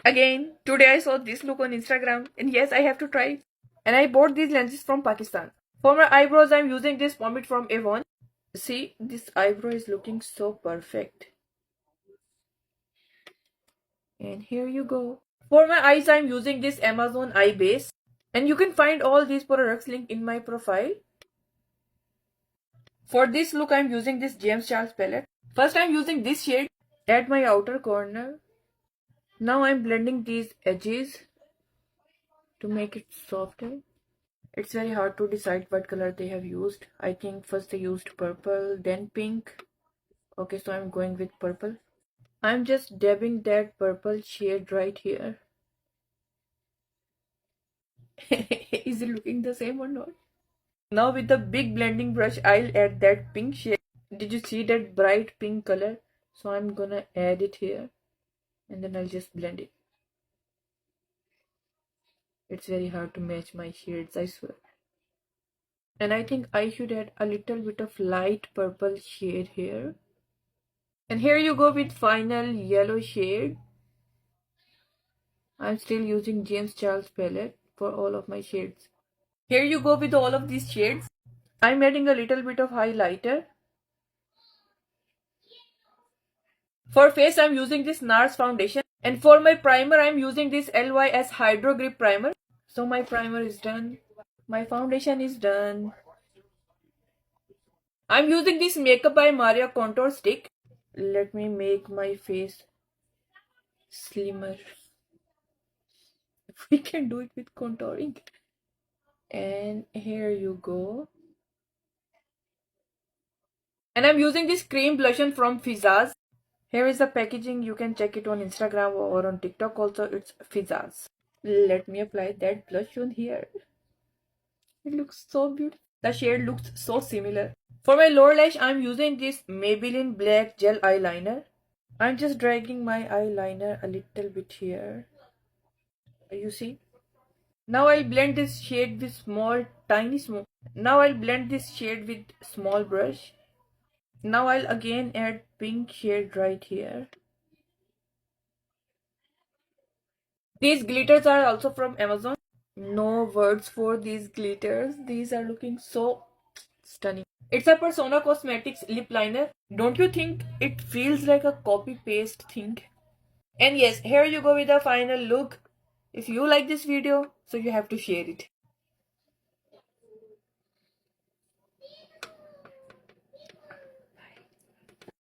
Again, today I saw this look on Instagram and yes, I have to try it. And I bought these lenses from Pakistan. For my eyebrows, I'm using this pomade from Avon. See, this eyebrow is looking so perfect. And here you go. For my eyes, I'm using this Amazon eye base. And you can find all these products link in my profile. For this look, I'm using this James Charles palette. First, I'm using this shade at my outer corner. Now I'm blending these edges to make it softer. It's very hard to decide what color they have used. I think first they used purple, then pink. Okay, so I'm going with purple. I'm just dabbing that purple shade right here. Is it looking the same or not? Now with the big blending brush, I'll add that pink shade. Did you see that bright pink color? So I'm gonna add it here and then I'll just blend it. It's very hard to match my shades, I swear. And I think I should add a little bit of light purple shade here. And here you go with final yellow shade. I'm still using James Charles palette for all of my shades. Here you go with all of these shades. I'm adding a little bit of highlighter. For face, I'm using this NARS foundation. And for my primer, I'm using this LYS Hydro Grip Primer. So my primer is done. My foundation is done. I'm using this Makeup by Maria contour stick. Let me make my face slimmer. We can do it with contouring. And here you go. And I'm using this cream blusher from Fizzaz. Here is the packaging. You can check it on Instagram or on TikTok also. It's Fizzaz. Let me apply that blush on here. It looks so beautiful. The shade looks so similar. For my lower lash, I'm using this Maybelline Black Gel Eyeliner. I'm just dragging my eyeliner a little bit here. You see? Now I'll blend this shade with Now I'll blend this shade with small brush. Now I'll again add pink shade right here. These glitters are also from Amazon. No words for these glitters. These are looking so stunning. It's a Persona Cosmetics lip liner. Don't you think it feels like a copy paste thing? And yes, here you go with the final look. If you like this video, so you have to share it.